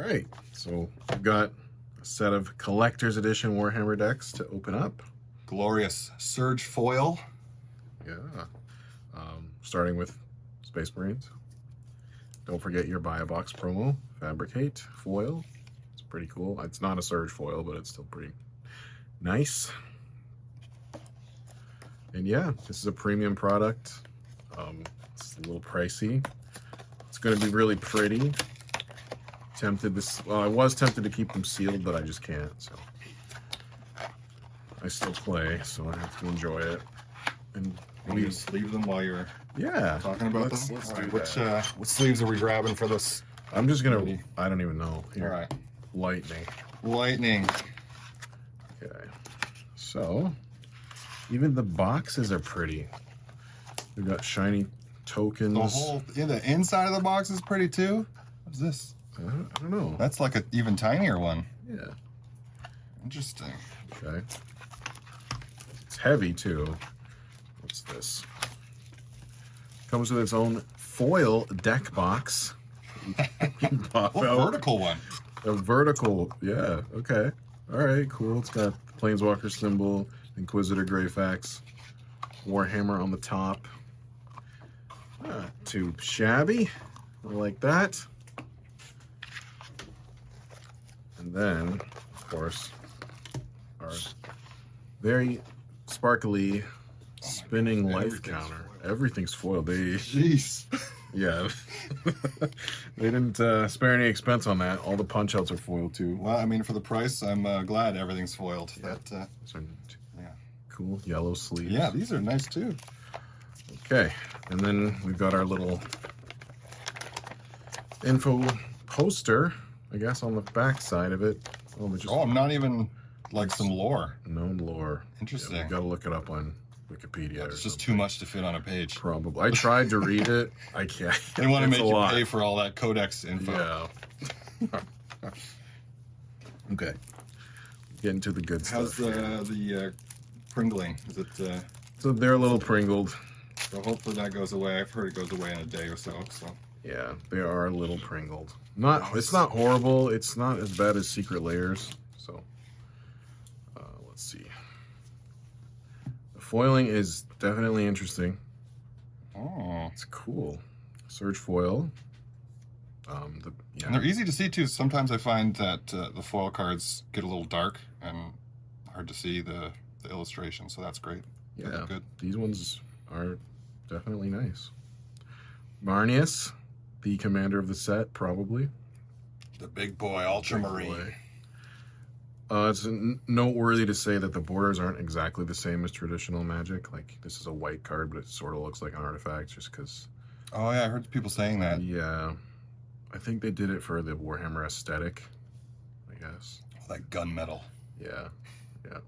right, so we've got a set of Collector's Edition Warhammer decks to open up. Glorious Surge Foil. Yeah. Starting with Space Marines. Don't forget your buy a box promo. Fabricate foil. It's pretty cool. It's not a Surge foil, but it's still pretty nice. And yeah, this is a premium product. It's a little pricey. It's going to be really pretty. Well, I was tempted to keep them sealed, but I just can't. So I still play, so I have to enjoy it. And we just leave them while you're talking about them. Let's do that. What sleeves are we grabbing for this? I'm just gonna. I don't even know. Here. All right. Lightning. Okay. So even the boxes are pretty. We've got shiny tokens. The inside of the box is pretty too. What's this? I don't know. That's like an even tinier one. Yeah. Interesting. Okay. It's heavy too. What's this? Comes with its own foil deck box. Vertical one. A vertical, yeah. Okay. All right. Cool. It's got Planeswalker symbol, Inquisitor Greyfax, Warhammer on the top. Not too shabby. I like that. And then, of course, our very sparkly spinning life counter. Everything's foiled. Jeez. Yeah. They didn't spare any expense on that. All the punch outs are foiled too. Well, I mean, for the price, I'm glad everything's foiled. Yeah. Yeah. Cool yellow sleeves. Yeah, these are nice too. Okay, and then we've got our little info poster, I guess, on the back side of it. I'm not even like some lore. No lore. Interesting. Yeah, we've got to look it up on Wikipedia. It's just too much to fit on a page. Probably. I tried to read it. I can't. They want to make you pay for all that codex info. Yeah. Okay. Getting to the good stuff. How's the pringling? Is it? So they're a little pringled. So hopefully that goes away. I've heard it goes away in a day or so. Yeah, they are a little pringled. It's not horrible. It's not as bad as Secret Layers. So let's see. The foiling is definitely interesting. Oh, it's cool. Surge foil. And they're easy to see too. Sometimes I find that the foil cards get a little dark and hard to see the illustration. So that's great. Yeah, good. These ones are definitely nice. Marnius, the commander of the set, probably. The big boy, Ultramarine. It's noteworthy to say that the borders aren't exactly the same as traditional Magic. Like, this is a white card, but it sort of looks like an artifact just because... Oh, yeah, I heard people saying that. Yeah. I think they did it for the Warhammer aesthetic, I guess. Like gunmetal. Yeah, yeah.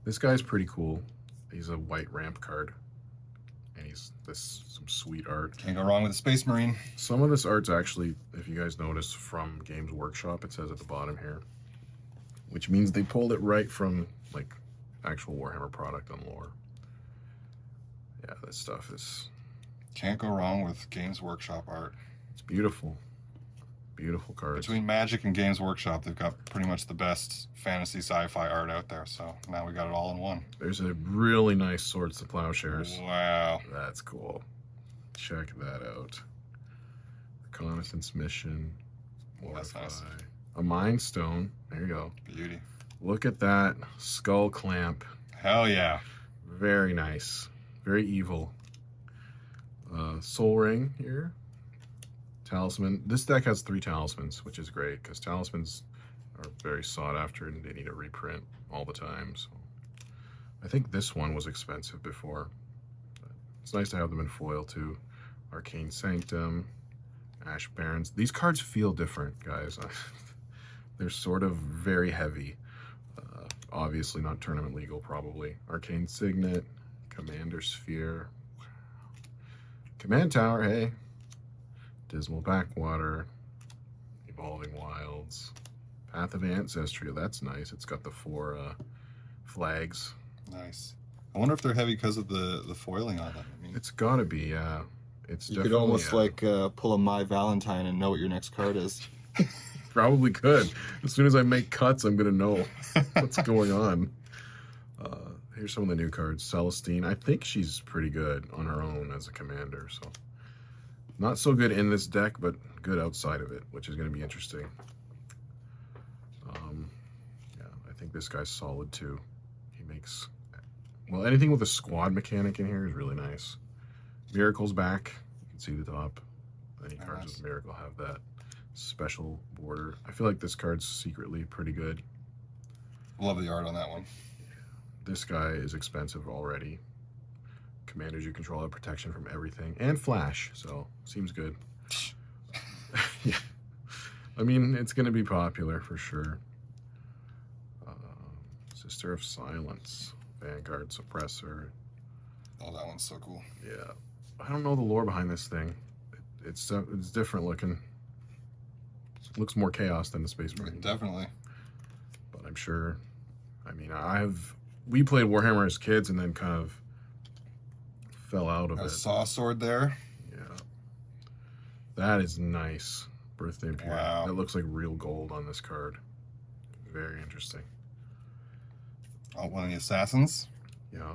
This guy's pretty cool. He's a white ramp card. And he's some sweet art. Can't go wrong with a Space Marine. Some of this art's actually, if you guys notice, from Games Workshop. It says at the bottom here. Which means they pulled it right from, like, actual Warhammer product on lore. Yeah, this stuff is... Can't go wrong with Games Workshop art. It's beautiful. Beautiful cards. Between Magic and Games Workshop, they've got pretty much the best fantasy sci-fi art out there. So now we got it all in one. There's a really nice Swords to Plowshares. Wow. That's cool. Check that out. Reconnaissance Mission. That's nice. A Mind Stone. There you go. Beauty. Look at that. Skull Clamp. Hell yeah. Very nice. Very evil. Soul Ring here. Talisman. This deck has 3 talismans, which is great because talismans are very sought after and they need a reprint all the time. So I think this one was expensive before. But it's nice to have them in foil too. Arcane Sanctum, Ash Barons. These cards feel different, guys. They're sort of very heavy. Obviously not tournament legal, probably. Arcane Signet, Commander Sphere, Command Tower, hey. Dismal Backwater, Evolving Wilds, Path of Ancestry. That's nice. It's got the 4 flags. Nice. I wonder if they're heavy because of the foiling on them. I mean, it's got to be, yeah. It's You definitely, could almost like pull a My Valentine and know what your next card is. probably could. As soon as I make cuts, I'm gonna know what's going on. Here's some of the new cards. Celestine. I think she's pretty good on her own as a commander. So not so good in this deck, but good outside of it, which is going to be interesting. Yeah, I think this guy's solid too. He makes, well, anything with a squad mechanic in here is really nice. Miracle's back. You can see the top. Any cards with Miracle have that special border. I feel like this card's secretly pretty good. Love the art on that one. This guy is expensive already. Commanders you control have protection from everything and flash, so seems good. Yeah, I mean it's going to be popular for sure. Sister of Silence, Vanguard, Suppressor. Oh, that one's so cool. Yeah, I don't know the lore behind this thing. It's different looking. It looks more chaos than the Space Marine. Definitely. But I'm sure. I mean, we played Warhammer as kids and then kind of fell out of it. A saw sword there. Yeah. That is nice. Birthday Imperial. Wow. That looks like real gold on this card. Very interesting. Oh, one of the assassins. Yeah.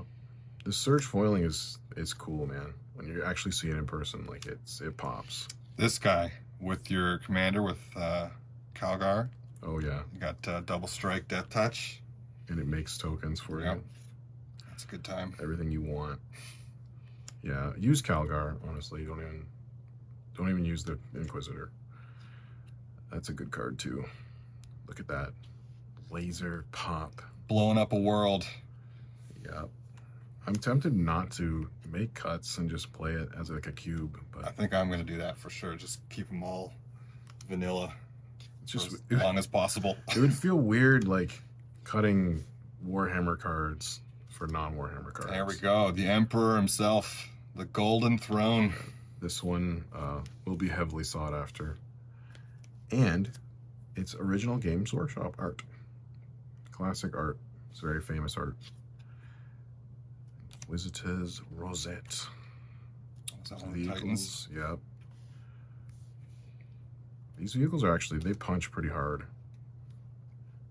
The Surge foiling is cool, man. When you actually see it in person, like it pops. This guy with your commander with Calgar. Oh yeah. You got double strike, death touch. And it makes tokens for you. That's a good time. Everything you want. Yeah, use Calgar, honestly. Don't even use the Inquisitor. That's a good card too. Look at that. Laser pop. Blowing up a world. Yeah. I'm tempted not to make cuts and just play it as like a cube, but I think I'm going to do that for sure. Just keep them all vanilla. It's just as long as possible. It would feel weird like cutting Warhammer cards for non-Warhammer cards. There we go. The Emperor himself. The Golden Throne. This one will be heavily sought after. And it's original Games Workshop art. Classic art. It's very famous art. Wizard's Rosette. Is that one of the Titans? Yep. These vehicles are actually, they punch pretty hard.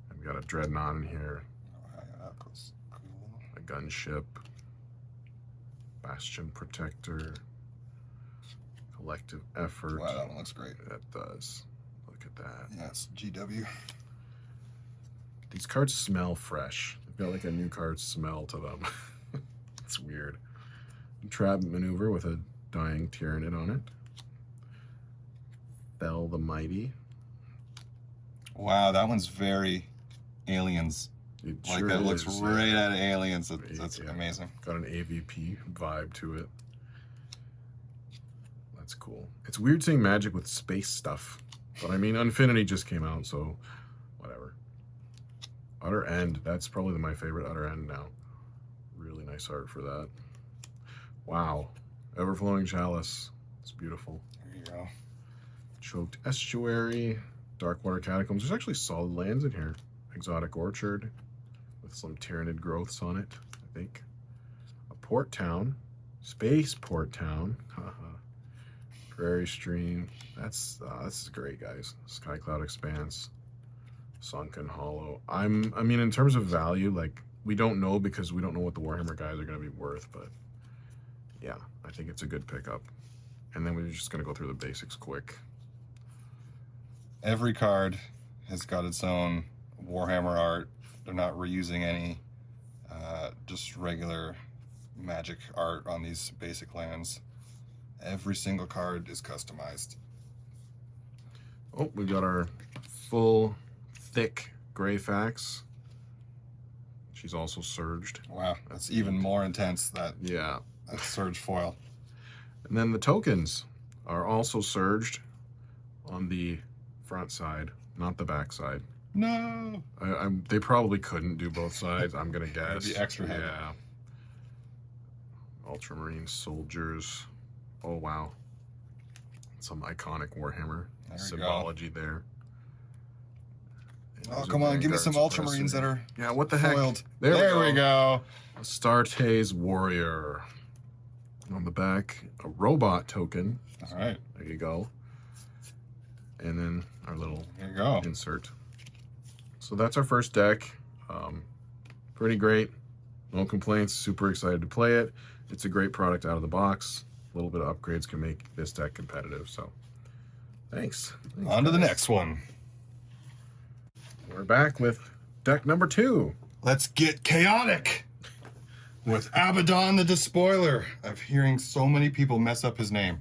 And we got a Dreadnought in here. Oh, yeah, that goes cool. A gunship. Bastion Protector. Collective Effort. Wow, that one looks great. That does. Look at that. Yes, GW. These cards smell fresh. They've got like a new card smell to them. It's weird. Trap Maneuver with a dying Tyranid on it. Fell the Mighty. Wow, that one's very Aliens. It Like sure that looks is, right out of Aliens. That's yeah. amazing. Got an AVP vibe to it. That's cool. It's weird seeing Magic with space stuff. But I mean, Infinity just came out, so whatever. Utter End. That's probably my favorite Utter End now. Really nice art for that. Wow. Everflowing Chalice. It's beautiful. There you go. Choked Estuary. Darkwater Catacombs. There's actually solid lands in here. Exotic Orchard with some Tyranid growths on it, I think. A Port Town. Space Port Town. Prairie Stream. That's great, guys. Skycloud Expanse. Sunken Hollow. I mean, in terms of value, like, we don't know because we don't know what the Warhammer guys are going to be worth, but yeah, I think it's a good pickup. And then we're just going to go through the basics quick. Every card has got its own Warhammer art. They're not reusing any just regular Magic art on these basic lands. Every single card is customized. Oh, we got our full, thick Gray Fax. She's also surged. Wow, that's even more intense, that surge foil. And then the tokens are also surged on the front side, not the back side. No! They probably couldn't do both sides, I'm going to guess. It'd be extra heavy. Yeah. Ultramarine Soldiers. Oh, wow. Some iconic Warhammer symbology there. Oh, come on, give me some Ultramarines that are what the heck? foiled. There we go. Astartes Warrior. On the back, a robot token. All right. There you go. And then our little There you go. insert. So that's our first deck. Pretty great. No complaints. Super excited to play it. It's a great product out of the box. A little bit of upgrades can make this deck competitive. So thanks. On to the next one. We're back with deck number 2. Let's get chaotic with Abaddon the Despoiler. I'm hearing so many people mess up his name.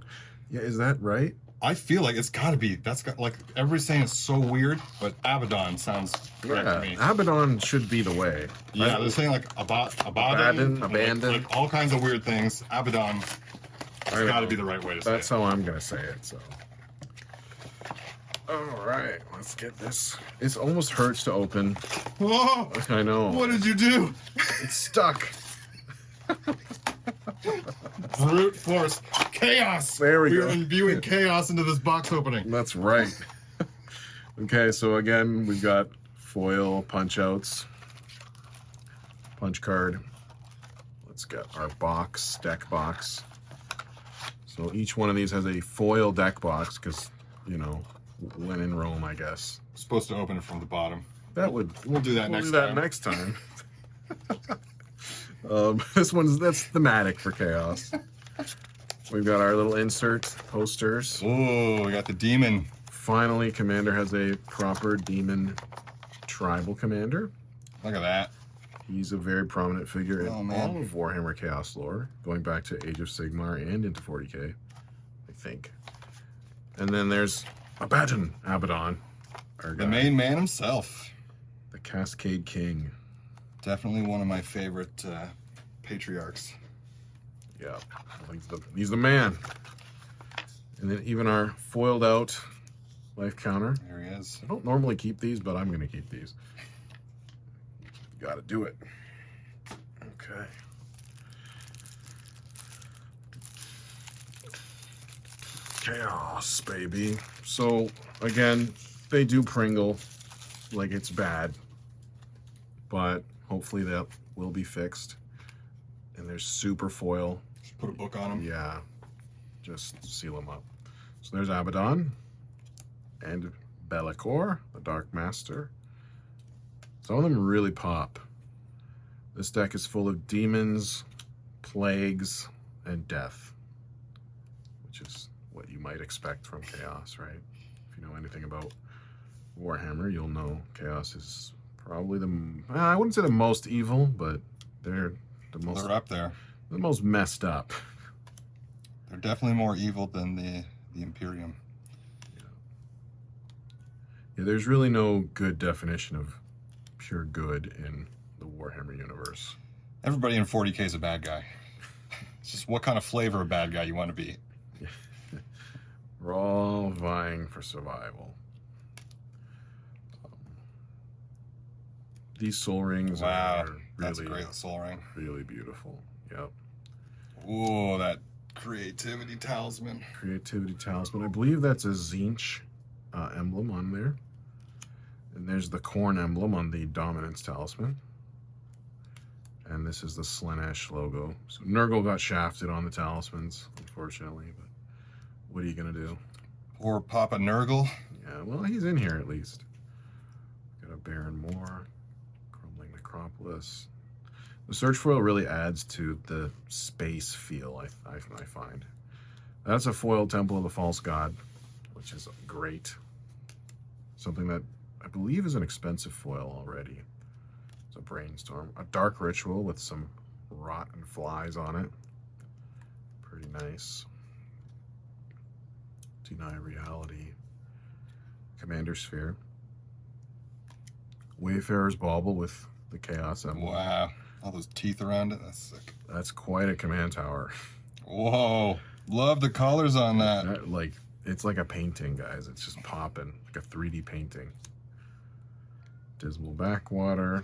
Yeah, is that right? I feel like it's got to be. That's got like everybody's saying it's so weird, but Abaddon sounds correct to me. Abaddon should be the way. Yeah, they're saying like Abaddon, abandon. like all kinds of weird things. Abaddon, it's got to be the right way to say it. That's how I'm gonna say it. So, all right, let's get this. It almost hurts to open. Oh, I know. what did you do? It's stuck. Brute force chaos. There we go. We're imbuing chaos into this box opening. That's right. Okay, so again, we've got foil punch outs. Punch card. Let's get our deck box. So each one of these has a foil deck box because, you know, when in Rome, I guess. Supposed to open it from the bottom. We'll do that next time. That's thematic for chaos. We've got our little insert posters. Oh, we got the demon. Finally, Commander has a proper demon tribal commander. Look at that. He's a very prominent figure in Oh, all man. of Warhammer Chaos lore, going back to Age of Sigmar and into 40k, I think. And then there's Abaddon, our guy, The main man himself. the Cascade King. Definitely one of my favorite patriarchs. Yeah, he's the man. And then even our foiled out life counter. There he is. I don't normally keep these, but I'm going to keep these. Got to do it. Okay. Chaos, baby. So, again, they do Pringle like it's bad, but hopefully that will be fixed. And there's super foil. Just put a book on him. Yeah, just seal them up. So there's Abaddon and Be'lakor, the Dark Master. Some of them really pop. This deck is full of demons, plagues, and death, which is what you might expect from Chaos, right? If you know anything about Warhammer, you'll know Chaos is probably I wouldn't say the most evil, but they're They're up there. the most messed up. They're definitely more evil than the Imperium. Yeah, there's really no good definition of pure good in the Warhammer universe. Everybody in 40k is a bad guy. It's just what kind of flavor of bad guy you want to be. We're all vying for survival. These soul rings Wow, are that's a really, great soul ring. really beautiful. Yep. Ooh, that creativity talisman. Creativity Talisman. I believe that's a Tzeentch emblem on there. And there's the Khorne emblem on the Dominance Talisman. And this is the Slaanesh logo. So Nurgle got shafted on the talismans, unfortunately. But what are you going to do? Or Papa Nurgle. Yeah, well, he's in here at least. Got a Baron Moore, Crumbling Necropolis. The search foil really adds to the space feel, I find. That's a foil Temple of the False God, which is great. Something that I believe is an expensive foil already. It's a Brainstorm. A Dark Ritual with some rot and flies on it. Pretty nice. Deny Reality. Commander Sphere. Wayfarer's Bauble with the Chaos emblem. Wow. All those teeth around it. That's sick. That's quite a command tower. Whoa. Love the colors on that. It's like a painting, guys. It's just popping, like a 3D painting. Dismal Backwater.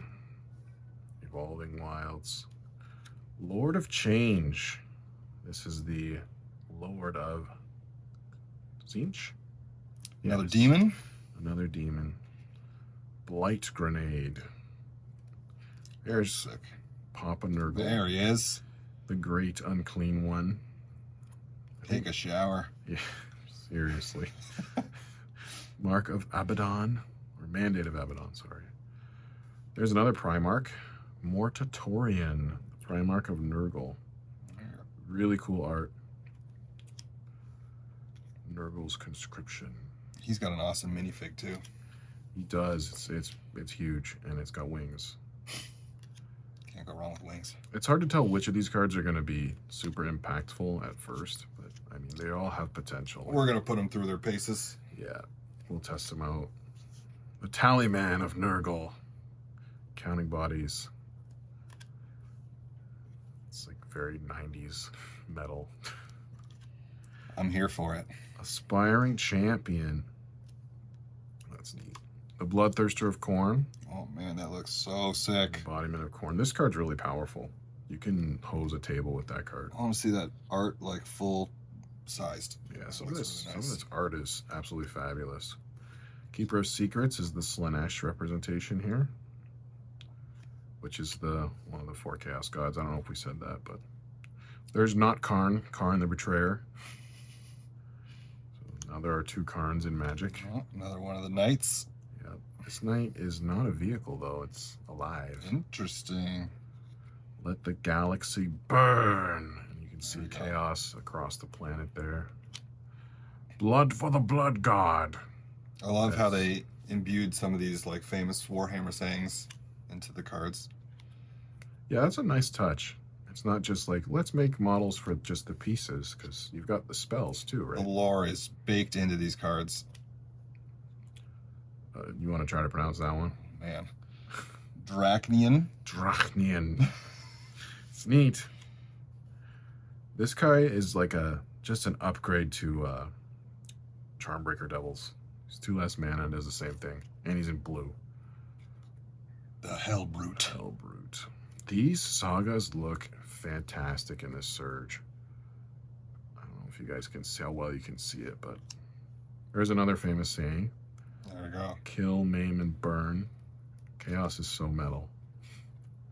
Evolving Wilds. Lord of Change. This is the Lord of Tzeentch. Another Yes. demon. Another demon. Blight Grenade. There's Sick. Papa Nurgle. There he is. The Great Unclean One. Take a shower. Yeah, seriously. Mark of Abaddon, or Mandate of Abaddon, sorry. There's another Primarch, Mortatorian, Primarch of Nurgle. Really cool art. Nurgle's Conscription. He's got an awesome minifig too. He does. It's huge, and it's got wings. Can't go wrong with wings. It's hard to tell which of these cards are going to be super impactful at first, but I mean, they all have potential. We're going to put them through their paces. Yeah, we'll test them out. The Talisman of Nurgle. Counting bodies. It's like very 90s metal. I'm here for it. Aspiring Champion. That's neat. The Bloodthirster of Khorne. Oh man, that looks so sick. Embodiment of Khorne. This card's really powerful. You can hose a table with that card. I want to see that art like full sized. Yeah, some Looks of this really nice. some of this art is absolutely fabulous. Keeper of Secrets is the Slanesh representation here, which is the one of the 4 Chaos Gods. I don't know if we said that, but there's not Karn the Betrayer. So now there are 2 Karns in Magic. Oh, another one of the knights. Yep. This knight is not a vehicle though; it's alive. Interesting. Let the galaxy burn. And you can see There we go. chaos across the planet there. Blood for the Blood God. I love how they imbued some of these like famous Warhammer sayings into the cards. Yeah, that's a nice touch. It's not just like, let's make models for just the pieces, because you've got the spells too, The right? lore is baked into these cards. You want to try to pronounce that one? Man. Drachnian. Drachnian. It's neat. This guy is like just an upgrade to Charmbreaker Devils. He's 2 less mana and does the same thing. And he's in blue. The Hellbrute. Hellbrute. These sagas look fantastic in this Surge. I don't know if you guys can see how well you can see it, but there's another famous saying. There we go. Kill, maim, and burn. Chaos is so metal.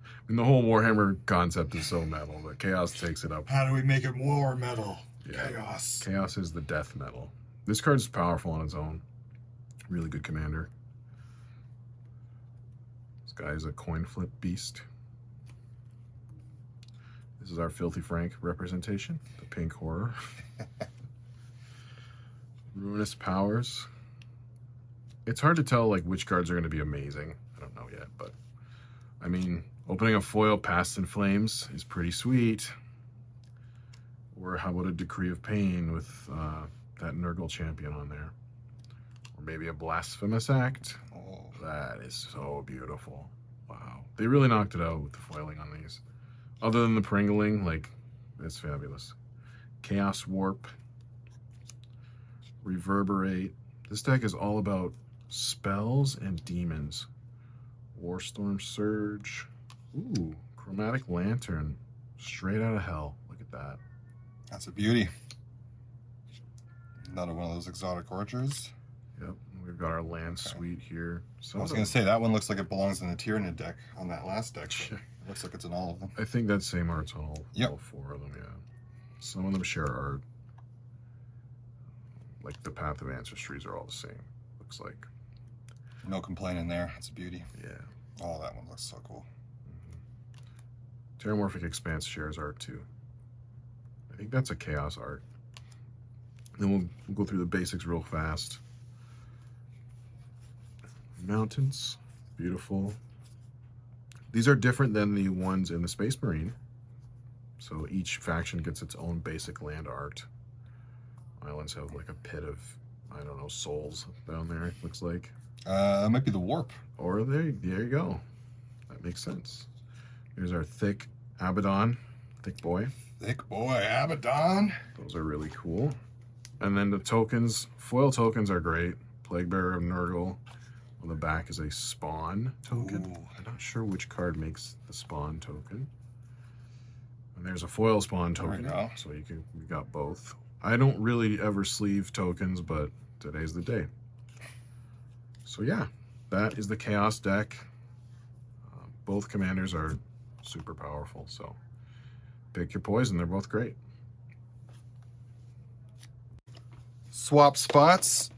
I mean, the whole Warhammer concept is so metal, but Chaos takes it up. How do we make it more metal? Yeah. Chaos. Chaos is the death metal. This card is powerful on its own. Really good commander. This guy is a coin flip beast. This is our Filthy Frank representation, the pink horror. Ruinous Powers. It's hard to tell like which cards are going to be amazing. I don't know yet, but I mean, opening a foil Past in Flames is pretty sweet. Or how about a Decree of Pain with that Nurgle champion on there? Or maybe a Blasphemous Act. Oh, That is so beautiful. Wow. They really knocked it out with the foiling on these. Other than the Pringling, like, it's fabulous. Chaos Warp. Reverberate. This deck is all about spells and demons. Warstorm Surge. Ooh, Chromatic Lantern. Straight out of hell. Look at that. that's a beauty. Another one of those exotic orchards. Yep. We've got our land suite here. I was going to say, that one looks like it belongs in the Tyranid deck on that last deck. But it looks like it's in all of them. I think that same art's on Yep. all 4 of them, yeah. Some of them share art. Like the Path of Ancestries are all the same. Looks like. No complaining there. It's a beauty. Yeah. Oh, that one looks so cool. Terramorphic Expanse shares art too. I think that's a Chaos art. Then we'll go through the basics real fast. Mountains. Beautiful. These are different than the ones in the Space Marine. So each faction gets its own basic land art. Islands have like a pit of, I don't know, souls down there, it looks like. That might be the Warp. Or there you go. That makes sense. Here's our thick Abaddon, thick boy. Thick boy, Abaddon. Those are really cool. And then the tokens, foil tokens are great. Plaguebearer of Nurgle. On the back is a Spawn token. Ooh. I'm not sure which card makes the Spawn token. And there's a foil Spawn There we token. go. So we got both. I don't really ever sleeve tokens, but today's the day. So yeah, that is the Chaos deck. Both commanders are super powerful, so pick your poison. They're both great. swap spots.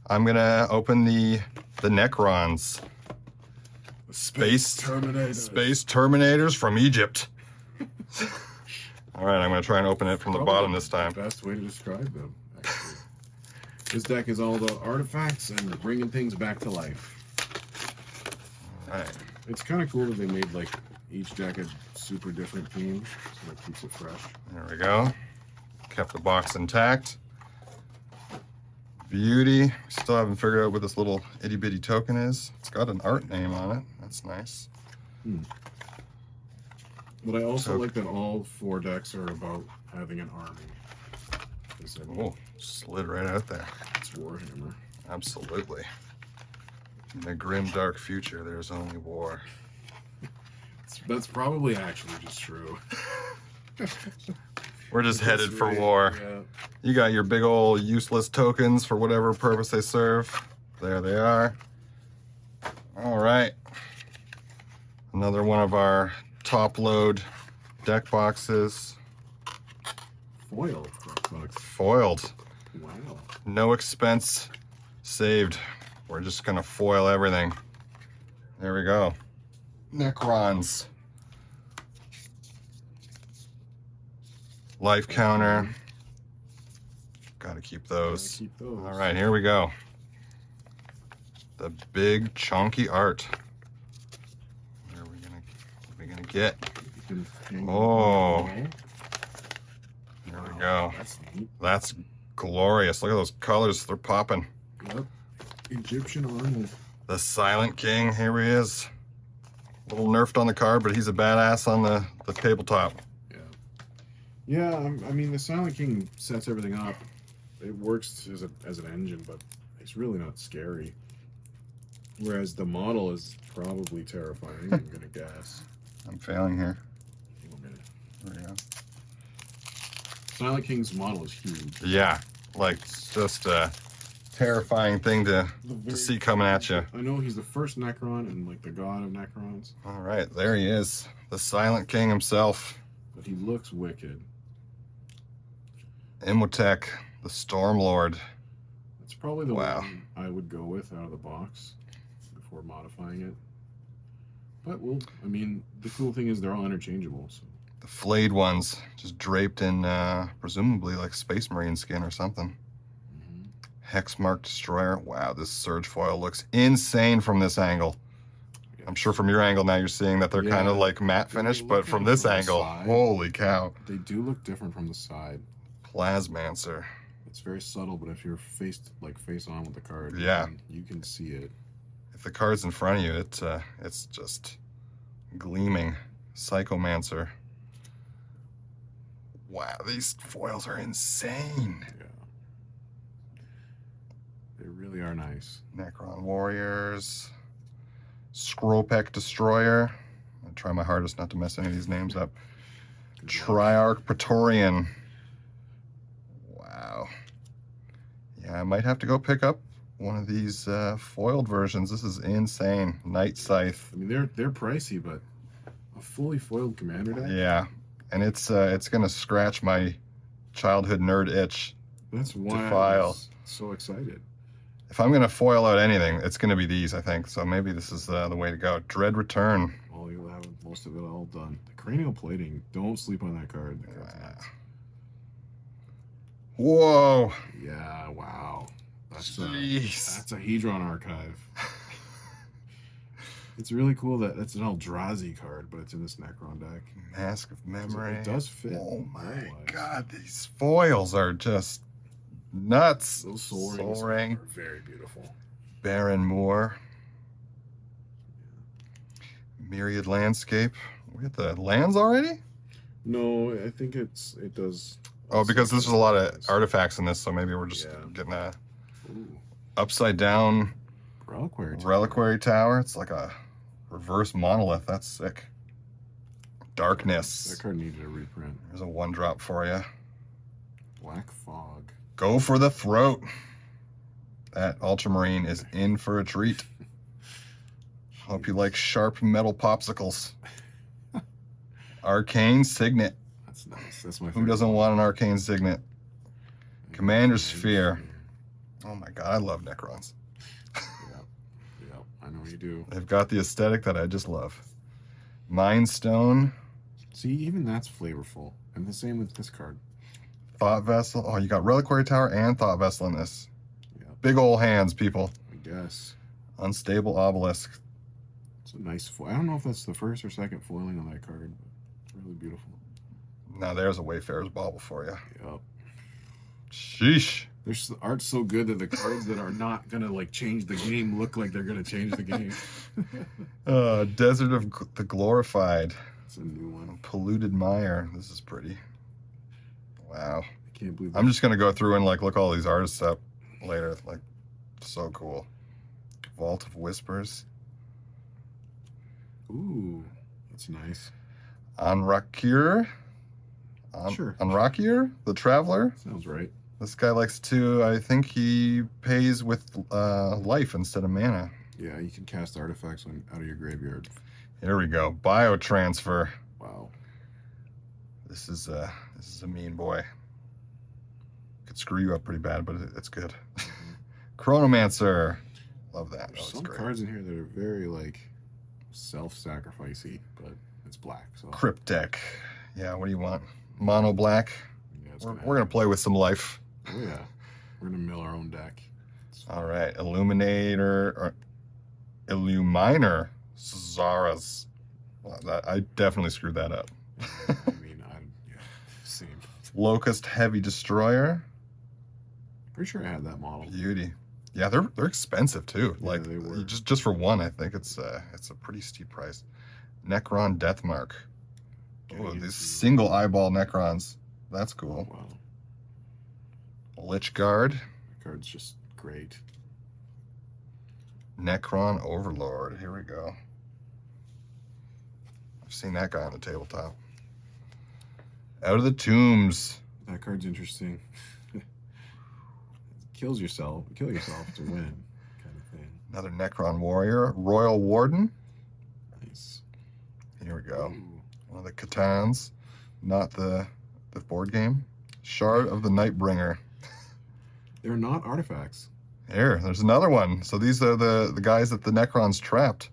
I'm gonna open the Necrons. Space Terminators from Egypt. All right, I'm gonna try and open it from the bottom this time. Best way to describe them, actually. This deck is all about artifacts and bringing things back to life. All right. It's kind of cool that they made like each deck a super different theme, so that keeps it fresh. There we go. Kept the box intact. Beauty. Still haven't figured out what this little itty bitty token is. It's got an art name on it. That's nice. But I also like that all 4 decks are about having an army. Oh, slid right out there. It's Warhammer. Absolutely. In the grim dark future, there's only war. That's probably actually just true. We're just headed for war. Yeah. You got your big old useless tokens for whatever purpose they serve. There they are. All right. Another one of our top load deck boxes. Foiled. Foiled. Wow. No expense saved. We're just gonna foil everything. There we go. Necrons. Life counter. Gotta keep those. All right, here we go. The big chunky art. What are we gonna get? Oh, there we go. That's neat. That's glorious. Look at those colors. They're popping. Yep. Egyptian Arnold. The Silent King. Here he is. A little nerfed on the card, but he's a badass on the tabletop. Yeah, I mean, the Silent King sets everything up. It works as an engine, but it's really not scary. Whereas the model is probably terrifying, I'm going to guess. I'm failing here. There we go. Silent King's model is huge. Yeah, like it's just a terrifying thing to see coming at you. I know he's the first Necron and like the god of Necrons. All right, there he is. The Silent King himself. But he looks wicked. Imhotep, the Stormlord. That's probably the one I would go with out of the box before modifying it. But I mean, the cool thing is they're all interchangeable. So. The flayed ones, just draped in presumably like Space Marine skin or something. Hexmark Destroyer. Wow, this Surge foil looks insane from this angle. Yeah. I'm sure from your angle now you're seeing that they're kind of like matte finish, but from this angle, holy cow. They do look different from the side. Plasmancer. It's very subtle, but if you're face on with the card, you can see it. If the card's in front of you, it's just gleaming. Psychomancer. Wow, these foils are insane. Yeah. They really are nice. Necron Warriors. Scrollpeck Destroyer. I'll try my hardest not to mess any of these names up. Triarch Praetorian. Wow. Yeah, I might have to go pick up one of these foiled versions. This is insane. Night Scythe. I mean, they're pricey, but a fully foiled commander deck? Yeah, and it's gonna scratch my childhood nerd itch. That's why I was so excited. If I'm gonna foil out anything, it's gonna be these, I think. So maybe this is the way to go. Dread Return. Well, you'll have most of it all done. The cranial plating. Don't sleep on that card. The card's nuts. Whoa. Yeah. Wow. That's a Hedron archive. It's really cool that it's an Eldrazi card, but it's in this Necron deck. Mask of Memory. It does fit. Oh my god, these foils are just nuts. Those Soul Ring are very beautiful. Baron Moore. Myriad Landscape. We got the lands already? No, I think it does. Oh, because there's a lot of artifacts in this, so maybe we're just getting a upside down reliquary tower. It's like a reverse monolith. That's sick. Darkness. That card needed a reprint. There's a 1-drop for you. Black Fog. Go for the throat. That Ultramarine is in for a treat. Hope you like sharp metal popsicles. Arcane Signet. That's nice. That's my favorite. Who doesn't want an Arcane Signet? Commander Sphere. Oh my god, I love Necrons. Yeah, I know you do. They've got the aesthetic that I just love. Mind Stone. See, even that's flavorful. And the same with this card. Thought Vessel. Oh, you got Reliquary Tower and Thought Vessel in this. Yeah. Big ol' hands, people. I guess. Unstable Obelisk. It's a nice foil. I don't know if that's the first or second foiling on that card, but it's really beautiful. Now there's a Wayfarer's Bauble for you. Yep. Sheesh. There's the art's so good that the cards that are not gonna like change the game look like they're gonna change the game. Desert of the Glorified. It's a new one. Polluted Mire. This is pretty. Wow. I can't believe I'm just gonna go through and like look all these artists up later. Like, so cool. Vault of Whispers. Ooh, that's nice. Anrakir. Sure. Anrakir, the Traveler. Sounds right. This guy likes to, I think he pays with life instead of mana. Yeah, you can cast artifacts out of your graveyard. Here we go. Biotransfer. Wow. This is a mean boy. Could screw you up pretty bad, but it's good. Chronomancer. Love that. There's That some great. cards in here that are very like self-sacrificey, but it's black. So Cryptek. Yeah, what do you want? Mono black. yeah, it's We're gonna play with some life. Oh yeah, we're gonna mill our own deck. All right, Illuminator or Illuminer Zaras. Well, I definitely screwed that up. I mean, yeah, same. Locust Heavy Destroyer. Pretty sure I had that model. Beauty. Yeah, they're expensive too. Yeah, Like they were. just for one, I think it's a pretty steep price. Necron Deathmark. Getting Oh, into- these single eyeball Necrons. That's cool. Wow, Lich Guard. the card's just great. Necron Overlord. Here we go. I've seen that guy on the tabletop. Out of the Tombs. That card's interesting. Kill yourself to win, kind of thing. Another Necron Warrior. Royal Warden. Nice. Here we go. Ooh. One of the Catans. Not the board game. Shard of the Nightbringer. They're not artifacts. Here, there's another one. So these are the guys that the Necrons trapped.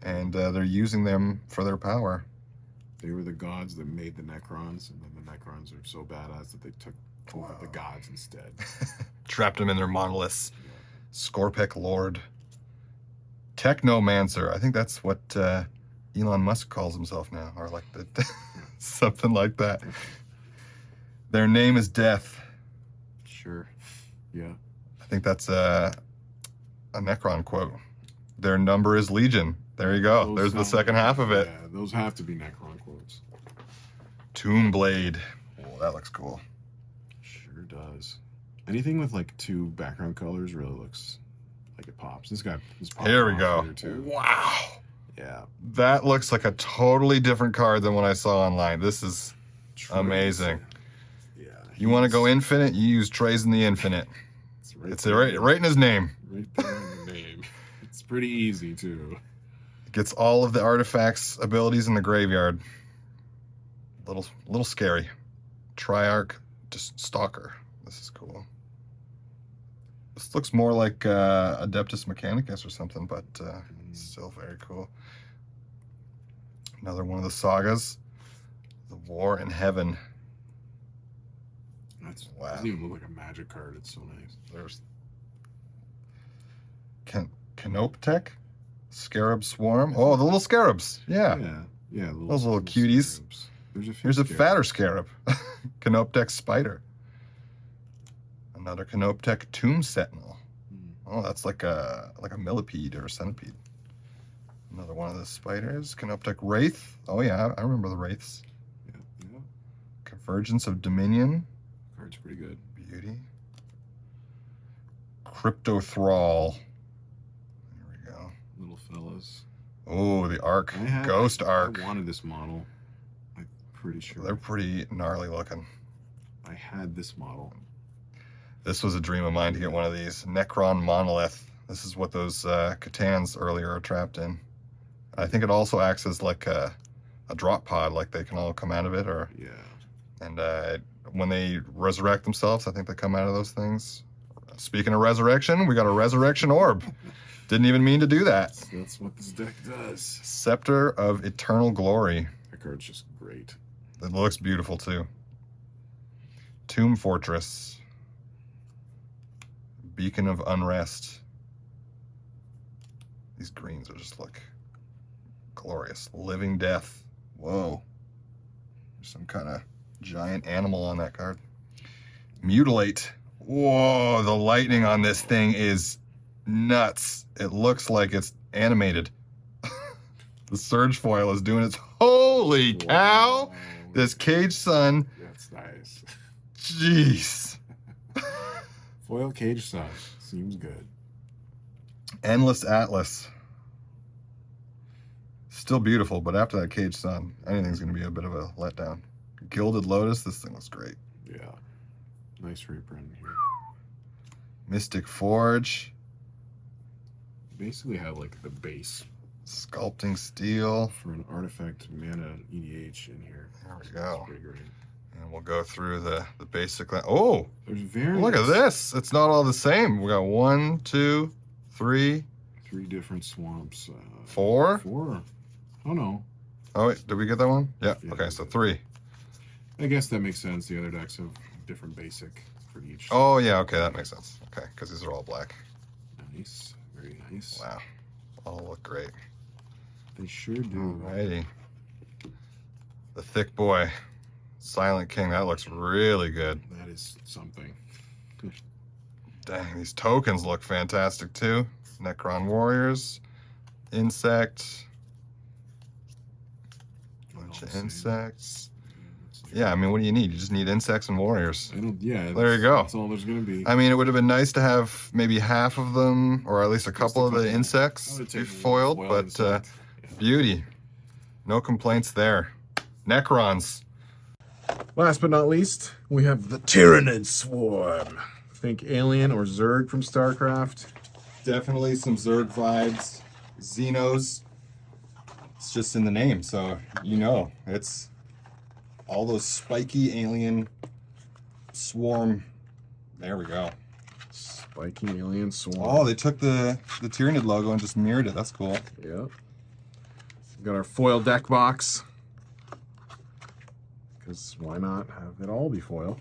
And they're using them for their power. They were the gods that made the Necrons, and then the Necrons are so badass that they took over the gods instead. Trapped them in their monoliths. Scorpic Lord. Technomancer. I think that's what Elon Musk calls himself now. Or like something like that. Their name is Death. Sure. Yeah. I think that's a Necron quote. Their number is Legion. There you go. Those There's the sound second like- half of it. Yeah, those have to be Necron quotes. Tomb Blade. Oh, that looks cool. Sure does. Anything with like two background colors really looks like it pops. This guy is popping Here we off go. here, too. Wow. Yeah. That looks like a totally different card than what I saw online. This is amazing. Yeah. You want to go infinite? You use Trays in the Infinite. It's right in his name. Right there in the name. It's pretty easy too. Gets all of the artifacts abilities in the graveyard. Little scary. Triarch Stalker. This is cool. This looks more like Adeptus Mechanicus or something, but still very cool. Another one of the sagas. The War in Heaven. Wow. Doesn't even look like a magic card. It's so nice. There's Canoptek? Scarab Swarm? Oh, the little scarabs. Yeah. Yeah. Those little cuties. Scarabs. There's a few Here's a scarabs. fatter scarab. Canoptek Spider. Another Canoptek Tomb Sentinel. Oh, that's like a millipede or a centipede. Another one of the spiders. Canoptek Wraith. Oh yeah, I remember the Wraiths. Yeah. Convergence of Dominion. Card's pretty good. Beauty. Crypto Thrall. There we go. Little fellas. Oh, the Arc. I Ghost Arc. I wanted this model. I'm pretty sure. They're pretty gnarly looking. I had this model. This was a dream of mine to get one of these. Necron Monolith. This is what those Catans earlier are trapped in. I think it also acts as like a drop pod, like they can all come out of it, or Yeah. and it when they resurrect themselves, I think they come out of those things. Speaking of resurrection, we got a resurrection orb. Didn't even mean to do that. That's what this deck does. Scepter of Eternal Glory. That card's just great. It looks beautiful too. Tomb Fortress. Beacon of Unrest. These greens are just look glorious. Living Death. Whoa. There's some kind of giant animal on that card. Mutilate. Whoa, the lightning on this thing is nuts. It looks like it's animated. The Surge foil is doing its holy cow. Wow. This Cage Sun. That's nice. Jeez. Foil Cage Sun. Seems good. Endless Atlas. Still beautiful, but after that Cage Sun, anything's going to be a bit of a letdown. Gilded Lotus. This thing looks great. Yeah. Nice reprint here. Mystic Forge. Basically have like the base Sculpting Steel. for an artifact mana EDH in here. There we go. That's pretty great. And we'll go through the basic. Oh, There's various. look at this. It's not all the same. We got 1, 2, 3, 3 different swamps. 4. 4. Oh no. Oh, wait. Did we get that one? Yeah. Yeah. Okay, so 3. I guess that makes sense. The other decks have different basic for each. Oh, yeah. Okay, that makes sense. Okay, because these are all black. Nice. Very nice. Wow. All look great. They sure do. Alrighty. The Thick Boy. Silent King. That looks really good. That is something. Dang, these tokens look fantastic too. Necron Warriors. Insect. Bunch of insects. Yeah, I mean, what do you need? You just need insects and warriors. Yeah. There you go. That's all there's going to be. I mean, it would have been nice to have maybe half of them, or at least a couple of the insects be foiled, but beauty. No complaints there. Necrons. Last but not least, we have the Tyranid Swarm. Think alien or Zerg from StarCraft. Definitely some Zerg vibes. Xenos. It's just in the name, so you know. It's all those spiky alien swarm. There we go. Spiky alien swarm. Oh, they took the Tyranid logo and just mirrored it. That's cool. Yep. We got our foil deck box. Because why not have it all be foil?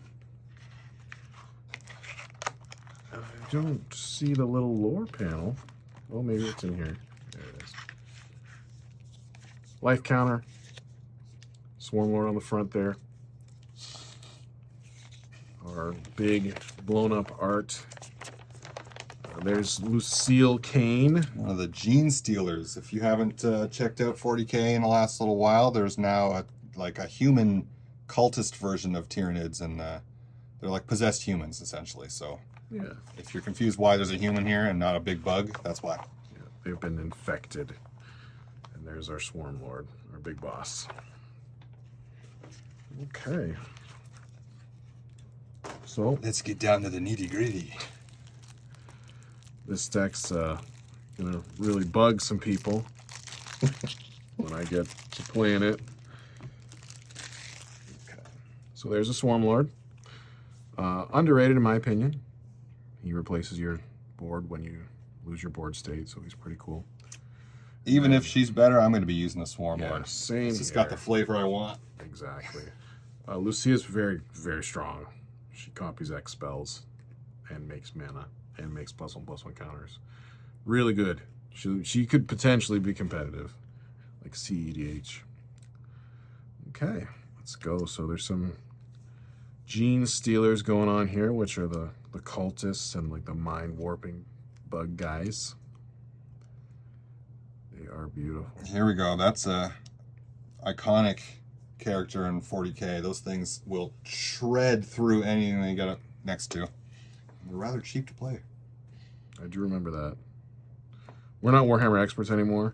I don't see the little lore panel. Oh, maybe it's in here. There it is. Life counter. Swarmlord on the front there. Our big blown up art. There's Lucille Kane. One of the Gene Stealers. If you haven't checked out 40K in the last little while, there's now like a human cultist version of Tyranids, and they're like possessed humans essentially. So Yeah. if you're confused why there's a human here and not a big bug, that's why. Yeah, they've been infected. And there's our Swarmlord, our big boss. Okay. So Let's get down to the nitty gritty. this deck's gonna really bug some people when I get to playing it. Okay. So there's a Swarmlord. Underrated in my opinion. He replaces your board when you lose your board state, so he's pretty cool. Even if she's better, I'm going to be using the Swarmlord. Yeah, same It's here. got the flavor I want. Exactly. Lucia's very, very strong. She copies X spells and makes mana and makes +1/+1 counters. Really good. She could potentially be competitive, like CEDH. Okay, let's go. So there's some Gene Stealers going on here, which are the cultists and like the mind warping bug guys. They are beautiful. Here we go. That's a iconic character in 40K. Those things will shred through anything they get up next to. They're rather cheap to play. I do remember that. We're not Warhammer experts anymore.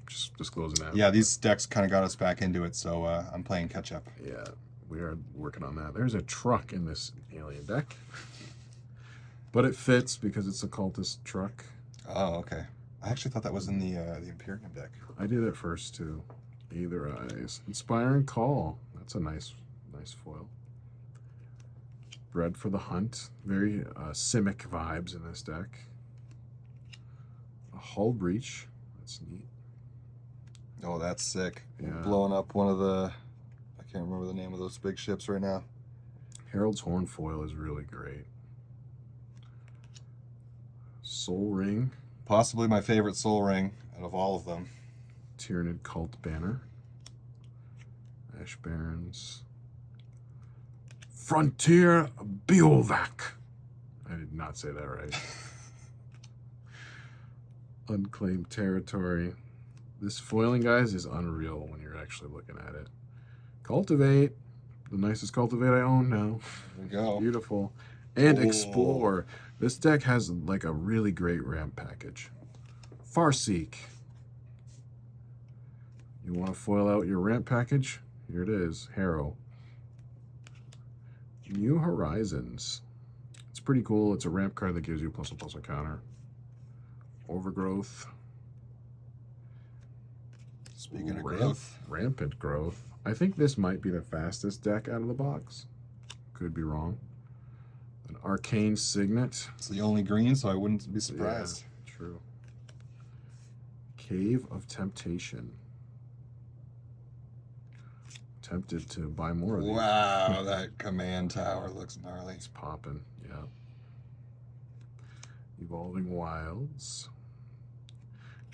Just disclosing that. Yeah, these decks kind of got us back into it, so I'm playing catch up. Yeah, we are working on that. There's a truck in this alien deck. But it fits because it's a cultist truck. Oh, okay. I actually thought that was in the Imperium deck. I did it first too. Either Eyes. Inspiring Call. That's a nice foil. Bred for the hunt. Very Simic vibes in this deck. A Hull Breach. That's neat. Oh, that's sick. Yeah. Blowing up one of the... I can't remember the name of those big ships right now. Herald's Hornfoil is really great. Soul Ring. Possibly my favorite Soul Ring out of all of them. Tyranid Cult Banner. Ash Barons. Frontier Biovac. I did not say that right. Unclaimed Territory. This foiling, guys, is unreal when you're actually looking at it. Cultivate. The nicest Cultivate I own now. There we go. Beautiful. And Ooh. Explore. This deck has like a really great ramp package. Farseek. You want to foil out your ramp package? Here it is. Harrow. New Horizons. It's pretty cool. It's a ramp card that gives you +1/+1 counter. Overgrowth. Speaking of growth. Rampant growth. I think this might be the fastest deck out of the box. Could be wrong. An Arcane Signet. It's the only green, so I wouldn't be surprised. Yeah, true. Cave of Temptation. Tempted to buy more of these. Wow, that command tower looks gnarly. It's popping, yeah. Evolving Wilds.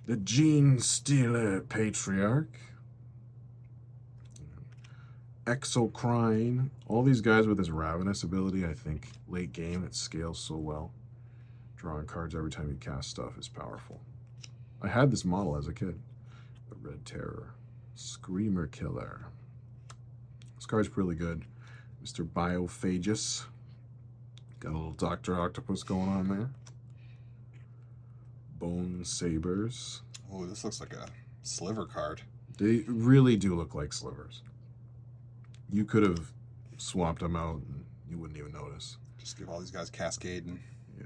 The Gene Stealer Patriarch. Exocrine. All these guys with this Ravenous ability, I think, late game, it scales so well. Drawing cards every time you cast stuff is powerful. I had this model as a kid. The Red Terror. Screamer Killer. This card's really good. Mr. Biophagus. Got a little Dr. Octopus going on there. Bone Sabers. Oh, this looks like a sliver card. They really do look like slivers. You could have swapped them out and you wouldn't even notice. Just give all these guys Cascade and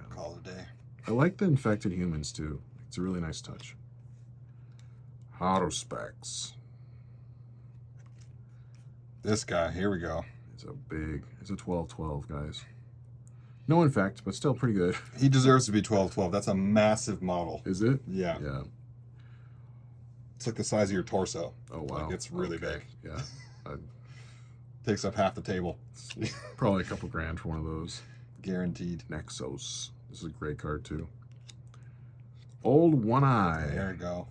call it a day. I like the infected humans too. It's a really nice touch. Haruspex. This guy, here we go. It's a 12/12, guys. No infect, but still pretty good. He deserves to be 12/12. That's a massive model. Is it? Yeah. Yeah. It's like the size of your torso. Oh, wow. Like it's really big. Yeah. Takes up half the table. Probably a couple grand for one of those. Guaranteed. Nexos. This is a great card, too. Old One Eye. There we go.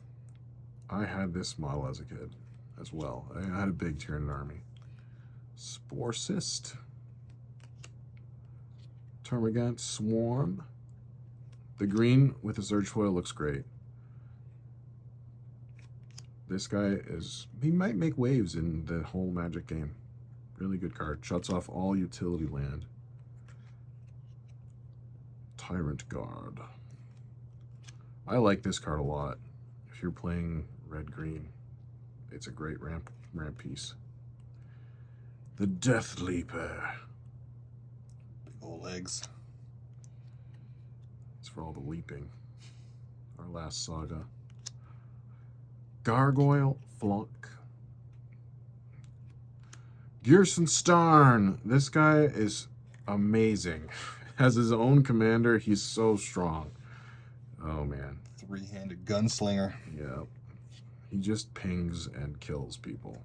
I had this model as a kid as well. I had a big Tyranid army. Sporcist. Termagant Swarm. The green with the Surge Foil looks great. This guy he might make waves in the whole Magic game. Really good card. Shuts off all utility land. Tyrant Guard. I like this card a lot. If you're playing red-green, it's a great ramp piece. The Death Leaper. Big old legs. It's for all the leaping. Our last saga. Gargoyle Flunk. Gerson Starn. This guy is amazing. Has his own commander. He's so strong. Oh, man. Three-handed gunslinger. Yeah. He just pings and kills people.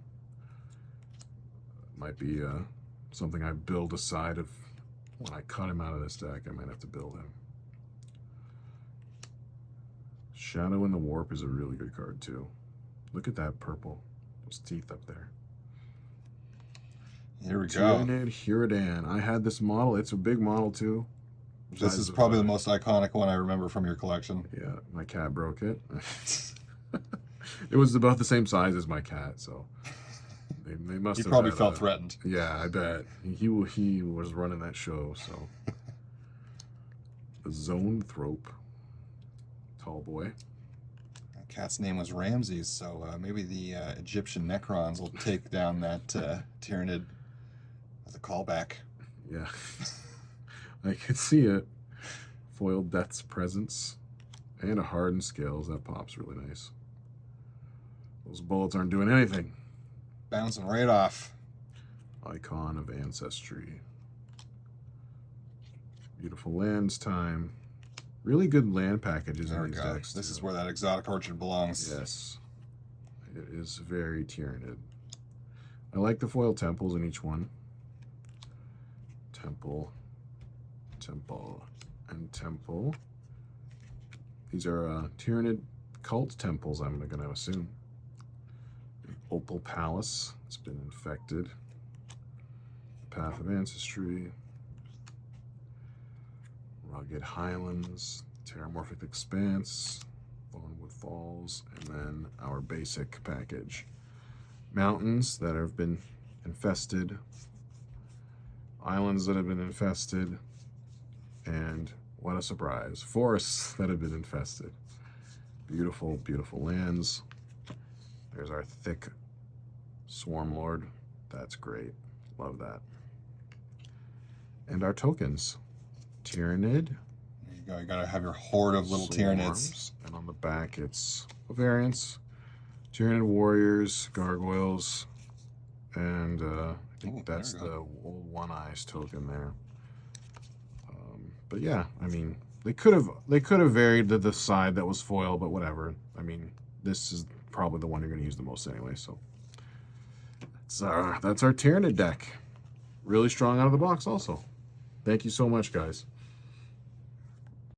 Might be something I build aside of when I cut him out of this deck. I might have to build him. Shadow in the Warp is a really good card, too. Look at that purple. Those teeth up there. Here we go. Tyranid Huradan. I had this model. It's a big model, too. This is probably the most iconic one I remember from your collection. Yeah, my cat broke it. It was about the same size as my cat, so they must have. He probably felt threatened. Yeah, I bet. He was running that show, so. The Zoanthrope. Tall boy. That cat's name was Ramses, so maybe the Egyptian Necrons will take down that Tyranid as a callback. Yeah. I could see it. Foiled Death's Presence. And a Hardened Scales. That pops really nice. Those bullets aren't doing anything. Bouncing right off. Icon of Ancestry. Beautiful lands time. Really good land packages There in we these go. decks. This is too. where that exotic orchard belongs. Yes. It is very Tyranid. I like the foil temples in each one. Temple, temple, and temple. These are Tyranid cult temples, I'm going to assume. Opal Palace. It's been infected. Path of Ancestry. Rugged Highlands. Terramorphic Expanse. Thornwood Falls. And then our basic package. Mountains that have been infested. Islands that have been infested. And what a surprise. Forests that have been infested. Beautiful, beautiful lands. There's our thick Swarmlord. That's great. Love that. And our tokens. Tyranid. There you go. You gotta have your horde of little Tyranids. Swarms, and on the back it's variants. Tyranid warriors, gargoyles, and I think that's the old One Eyes token there. But yeah, I mean, they could have varied the side that was foil, but whatever. I mean, this is probably the one you're going to use the most anyway. So that's our Tyranid deck. Really strong out of the box, also. Thank you so much, guys.